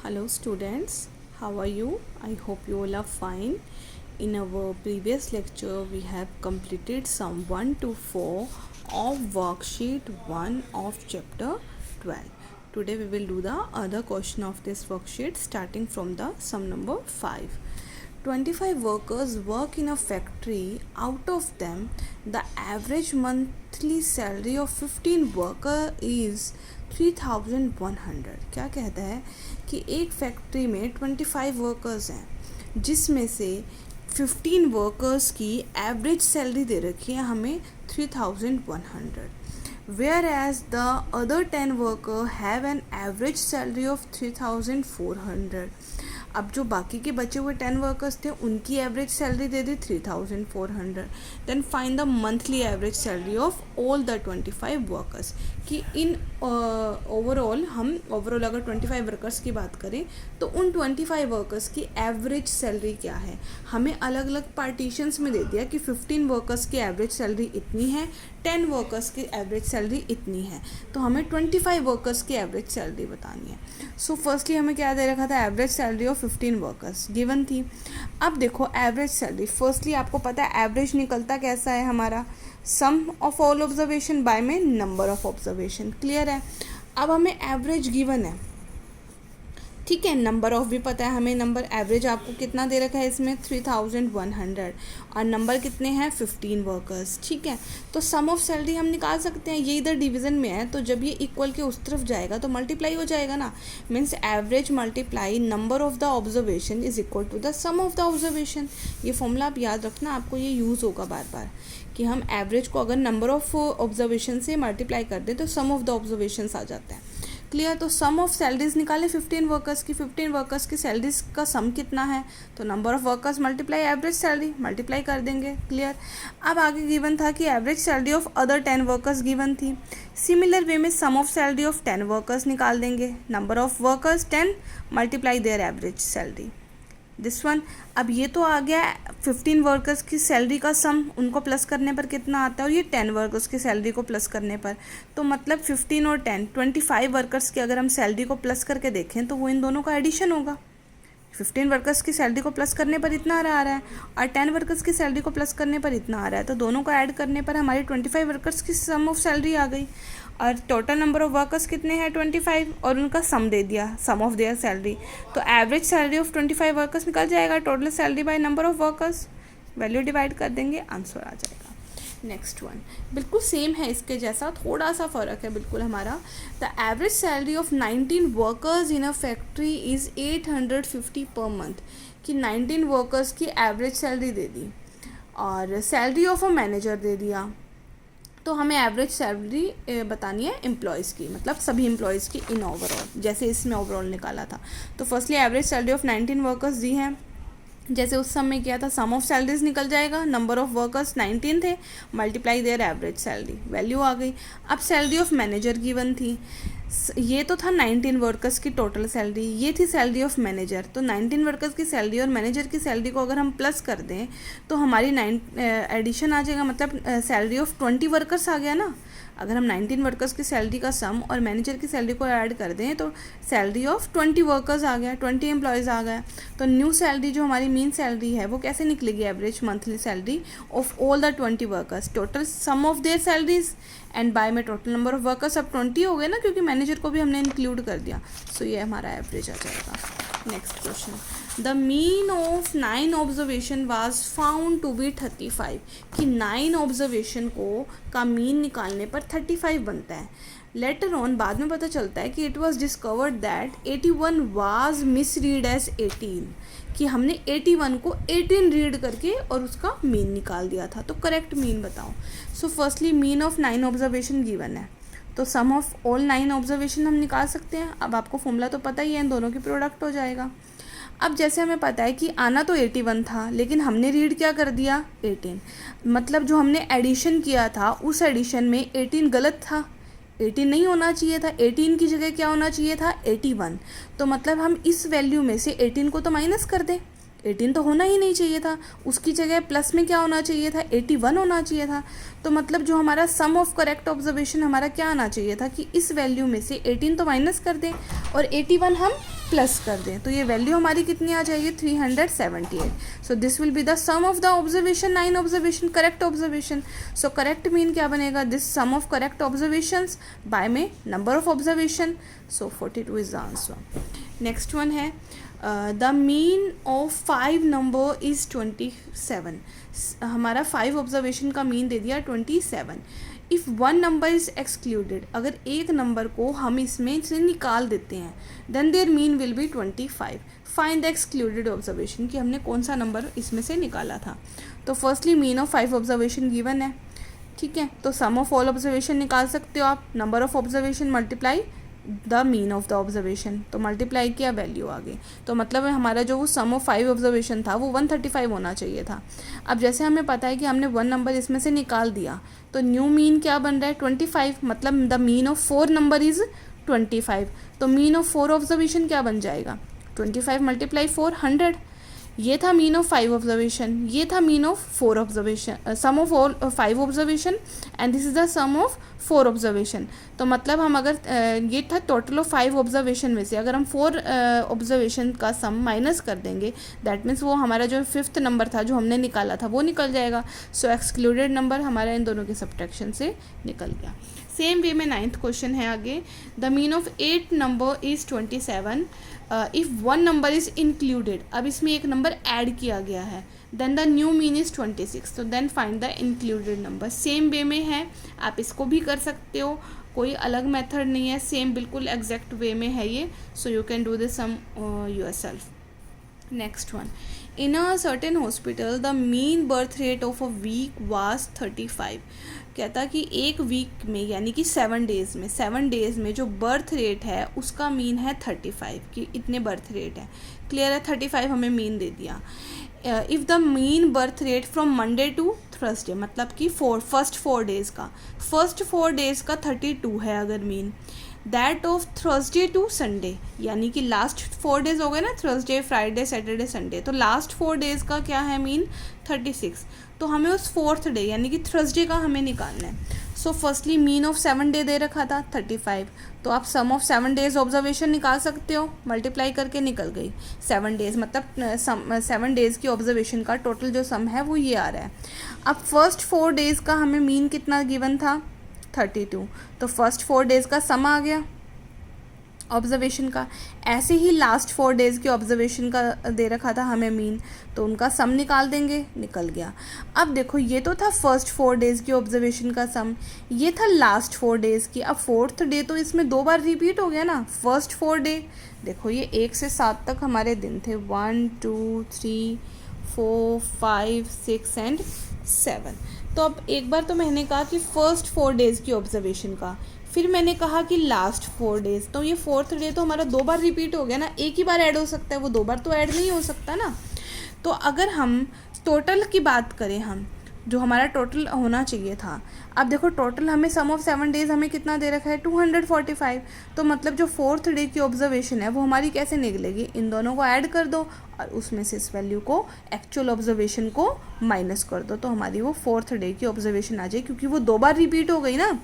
Hello students, how are you? I hope you all are fine. In our previous lecture, we have completed sum 1 to 4 of worksheet 1 of chapter 12. Today we will do the other question of this worksheet starting from the sum number 5. 25 workers work in a factory. Out of them, the average monthly salary of 15 worker is 3100. क्या कहता है कि एक factory में 25 workers हैं जिसमें से 15 workers की एवरेज सैलरी दे रखी है हमें 3100, whereas the other 10 worker have an average salary of 3400. अब जो बाकी के बचे हुए 10 वर्कर्स थे उनकी एवरेज सैलरी दे दी 3400. Then find the monthly average salary of all the 25 workers. कि इन ओवरऑल अगर 25 वर्कर्स की बात करें तो उन 25 वर्कर्स की एवरेज सैलरी क्या है. हमें अलग अलग पार्टीशंस में दे दिया कि 15 वर्कर्स की एवरेज सैलरी इतनी है, 10 वर्कर्स की एवरेज सैलरी इतनी है, तो हमें 25 वर्कर्स की एवरेज सैलरी बतानी है. सो फर्स्टली हमें क्या दे रखा था, average salary of 15 workers given थी. अब देखो एवरेज सैलरी, फर्स्टली आपको पता है एवरेज निकलता कैसा है हमारा, सम ऑफ ऑल ऑब्जर्वेशन बाय में नंबर ऑफ ऑब्जर्वेशन. क्लियर है. अब हमें एवरेज गिवन है, ठीक है. नंबर ऑफ भी पता है हमें, नंबर एवरेज आपको कितना दे रखा है इसमें 3100 और नंबर कितने हैं 15 वर्कर्स. ठीक है. तो सम ऑफ सैलरी हम निकाल सकते हैं, ये इधर डिवीज़न में है तो जब ये इक्वल के उस तरफ जाएगा तो मल्टीप्लाई हो जाएगा ना. Means average multiply number of the observation is equal to the sum of the observation. ये फॉर्मूला आप याद रखना, आपको ये यूज़ होगा बार बार कि हम एवरेज को अगर नंबर ऑफ ऑब्जर्वेशन से मल्टीप्लाई कर दें तो सम ऑफ द ऑब्जर्वेशन आ जाता है. क्लियर. तो सम ऑफ सैलरीज निकाले 15 वर्कर्स की. 15 वर्कर्स की सैलरीज का सम कितना है, तो number of workers multiply average salary, multiply कर देंगे. क्लियर. अब आगे गिवन था कि average salary of other 10 workers given थी. सिमिलर वे में सम ऑफ सैलरी ऑफ 10 वर्कर्स निकाल देंगे. Number of workers 10 multiply their average salary, this one. अब ये तो आ गया 15 वर्कर्स की सैलरी का सम, उनको प्लस करने पर कितना आता है, और ये 10 वर्कर्स की सैलरी को प्लस करने पर. तो मतलब 15 और 10 25 वर्कर्स की अगर हम सैलरी को प्लस करके देखें तो वो इन दोनों का एडिशन होगा. 15 वर्कर्स की सैलरी को प्लस करने पर इतना आ रहा है और 10 वर्कर्स की सैलरी को प्लस करने पर इतना आ रहा है, तो दोनों को ऐड करने पर हमारी 25 वर्कर्स की सम ऑफ सैलरी आ गई. और टोटल नंबर ऑफ वर्कर्स कितने हैं 25 और उनका सम दे दिया, सम ऑफ देयर सैलरी. तो एवरेज सैलरी ऑफ 25 वर्कर्स निकल जाएगा, total salary by number of workers, value divide कर देंगे, आंसर आ जाएगा. नेक्स्ट वन बिल्कुल सेम है इसके जैसा, थोड़ा सा फ़र्क है बिल्कुल हमारा. The average salary of 19 workers in a factory is 850 per month. कि 19 वर्कर्स की एवरेज सैलरी दे दी और सैलरी ऑफ अ मैनेजर दे दिया. तो हमें एवरेज सैलरी बतानी है एम्प्लॉयज़ की, मतलब सभी एम्प्लॉयज़ की इन ओवरऑल, जैसे इसमें ओवरऑल निकाला था. तो firstly average salary of 19 workers दी है, जैसे उस समय किया था. सम ऑफ सैलरीज निकल जाएगा, नंबर ऑफ वर्कर्स 19 थे, multiply their average salary, value आ गई. अब सैलरी ऑफ मैनेजर गिवन थी, ये तो था 19 वर्कर्स की टोटल सैलरी, ये थी सैलरी ऑफ मैनेजर. तो 19 वर्कर्स की सैलरी और मैनेजर की सैलरी को अगर हम प्लस कर दें तो हमारी एडिशन आ जाएगा, मतलब सैलरी ऑफ 20 वर्कर्स आ गया ना. अगर हम 19 वर्कर्स की सैलरी का सम और मैनेजर की सैलरी को ऐड कर दें तो सैलरी ऑफ 20 वर्कर्स आ गया, 20 एम्प्लॉयज़ आ गया. तो न्यू सैलरी जो हमारी मीन सैलरी है वो कैसे निकलेगी, average monthly salary of all the 20 workers, total sum of their salaries and by में टोटल नंबर ऑफ वर्कर्स. अब 20 हो गए ना क्योंकि मैनेजर को भी हमने इंक्लूड कर दिया. सो ये हमारा एवरेज आ जाएगा. Next question. The mean of 9 observation was found to be 35. कि 9 ऑब्जर्वेशन को का मीन निकालने पर 35 बनता है. लेटर ऑन बाद में पता चलता है कि it was discovered that 81 was misread as 18. कि हमने 81 को 18 रीड करके और उसका मीन निकाल दिया था. तो करेक्ट मीन बताओ. So firstly mean of 9 observation given है, तो सम ऑफ ऑल 9 ऑब्जर्वेशन हम निकाल सकते हैं. अब आपको फॉर्मूला तो पता ही है, इन दोनों की प्रोडक्ट हो जाएगा. अब जैसे हमें पता है कि आना तो 81 था लेकिन हमने रीड क्या कर दिया 18, मतलब जो हमने एडिशन किया था उस एडिशन में 18 गलत था, 18 नहीं होना चाहिए था, 18 की जगह क्या होना चाहिए था 81. तो मतलब हम इस वैल्यू में से 18 को तो माइनस कर दें, 18 तो होना ही नहीं चाहिए था, उसकी जगह प्लस में क्या होना चाहिए था 81 होना चाहिए था. तो मतलब जो हमारा सम ऑफ करेक्ट ऑब्जर्वेशन हमारा क्या आना चाहिए था कि इस वैल्यू में से 18 तो माइनस कर दें और 81 हम प्लस कर दें तो ये वैल्यू हमारी कितनी आ जाएगी 378. So this will be the sum of the observation, 9 observation, correct observation. So correct mean क्या बनेगा, this sum of correct observations by में number of observation. So 42 is the answer. Next one है the mean of 5 number is 27. हमारा 5 observation का mean दे दिया 27. If 1 number is excluded, अगर एक नंबर को हम इसमें से निकाल देते हैं, then their mean will be 25. Find the excluded observation, कि हमने कौन सा नंबर इसमें से निकाला था. तो firstly mean of 5 observation given है, ठीक है. तो सम ऑफ ऑल ऑब्जर्वेशन निकाल सकते हो आप, number of observation multiply the mean of the observation. तो मल्टीप्लाई किया, वैल्यू आ गई. तो मतलब हमारा जो वो सम ऑफ 5 ऑब्जर्वेशन था वो 135 होना चाहिए था. अब जैसे हमें पता है कि हमने 1 नंबर इसमें से निकाल दिया, तो न्यू मीन क्या बन रहा है 25. मतलब the mean of 4 number is 25. तो मीन ऑफ 4 ऑब्जर्वेशन क्या बन जाएगा 25 मल्टीप्लाई 4, 100. ये था मीन ऑफ 5 ऑब्जर्वेशन, ये था mean of 4 observation, sum of all 5 observation and this is the sum of 4 observation. तो मतलब हम अगर ये था टोटल ऑफ 5 ऑब्जर्वेशन में से अगर हम 4 ऑब्जर्वेशन का सम माइनस कर देंगे, दैट मीन्स वो हमारा जो 5th नंबर था जो हमने निकाला था वो निकल जाएगा. सो एक्सक्लूडेड नंबर हमारा इन दोनों के सब्ट्रैक्शन से निकल गया. सेम वे में 9th क्वेश्चन है आगे. The mean of 8 number is 27. If 1 number is included, अब इसमें एक नंबर ऐड किया गया है, then the new mean is 26. तो then find the included number. Same way में है, आप इसको भी कर सकते हो, कोई अलग मेथड नहीं है, सेम बिल्कुल एग्जैक्ट वे में है ये. So you can do this sum yourself. Next one. In a certain hospital, the mean birth rate of a week was 35. कहता कि एक वीक में यानी कि 7 डेज़ में जो बर्थ रेट है उसका मीन है 35, कि इतने बर्थ रेट है. क्लियर है, 35 हमें मीन दे दिया. If the mean birth rate from Monday to Thursday, मतलब कि फर्स्ट 4 डेज़ का 32 है अगर mean, that of Thursday to Sunday, यानी कि लास्ट 4 डेज़ हो गए ना, थर्सडे, फ्राइडे, सैटरडे, संडे, तो लास्ट 4 डेज़ का क्या है मीन 36. तो हमें उस 4th डे यानी कि थर्सडे का हमें निकालना है. So firstly mean of 7 day they रखा था 35. तो आप सम ऑफ 7 डेज़ ऑब्जर्वेशन निकाल सकते हो, मल्टीप्लाई करके निकल गई 7 डेज़, मतलब 7 डेज़ की ऑब्जर्वेशन का टोटल जो सम है वो ये आ रहा है. अब फर्स्ट 4 डेज़ का हमें मीन कितना गिवन था 32. तो फर्स्ट 4 डेज़ का सम आ गया ऑब्जर्वेशन का. ऐसे ही लास्ट 4 डेज़ की ऑब्जर्वेशन का दे रखा था हमें मीन, तो उनका सम निकाल देंगे, निकल गया. अब देखो ये तो था फर्स्ट 4 डेज़ की ऑब्जर्वेशन का सम, ये था लास्ट 4 डेज़ की. अब 4th डे तो इसमें 2 बार रिपीट हो गया ना. फर्स्ट 4 डे देखो ये 1 से 7 तक हमारे दिन थे, 1 2 3 4 5 6 एंड 7. तो अब एक बार तो मैंने कहा कि फर्स्ट 4 डेज़ की ऑब्जर्वेशन का, फिर मैंने कहा कि लास्ट 4 डेज़, तो ये 4th डे तो हमारा 2 बार रिपीट हो गया ना. एक ही बार ऐड हो सकता है, वो 2 बार तो ऐड नहीं हो सकता ना. तो अगर हम टोटल की बात करें, हम जो हमारा टोटल होना चाहिए था, अब देखो टोटल हमें सम ऑफ 7 डेज़ हमें कितना दे रखा है 245. तो मतलब जो 4th डे की ऑब्जर्वेशन है वो हमारी कैसे निकलेगी, इन दोनों को ऐड कर दो और उसमें से इस वैल्यू को एक्चुअल ऑब्जर्वेशन को माइनस कर दो, तो हमारी वो 4th डे की ऑब्जर्वेशन आ जाए, क्योंकि वो 2 बार रिपीट हो गई ना.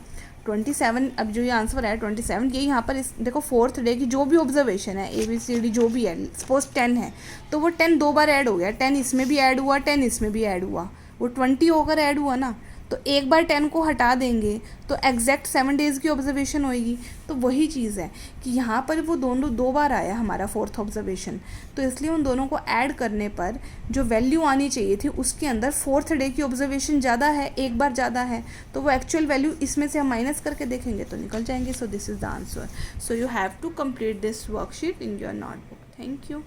27, अब जो ये आंसर है 27, ये यहाँ पर इस देखो 4th डे की जो भी ऑब्जर्वेशन है ABCD जो भी है, सपोज 10 है, तो वो 10 2 बार ऐड हो गया. 10 इसमें भी ऐड हुआ, 10 इसमें भी ऐड हुआ, वो 20 होकर ऐड हुआ ना. तो एक बार 10 को हटा देंगे तो एग्जैक्ट 7 डेज़ की ऑब्जर्वेशन होएगी. तो वही चीज़ है कि यहाँ पर वो दोनों 2 बार आया हमारा 4th ऑब्जर्वेशन, तो इसलिए उन दोनों को ऐड करने पर जो वैल्यू आनी चाहिए थी उसके अंदर 4th डे की ऑब्जर्वेशन ज़्यादा है, एक बार ज़्यादा है, तो वो एक्चुअल वैल्यू इसमें से हम माइनस करके देखेंगे तो निकल जाएंगे. So this is the answer. So you have to complete this worksheet in your notebook. Thank you.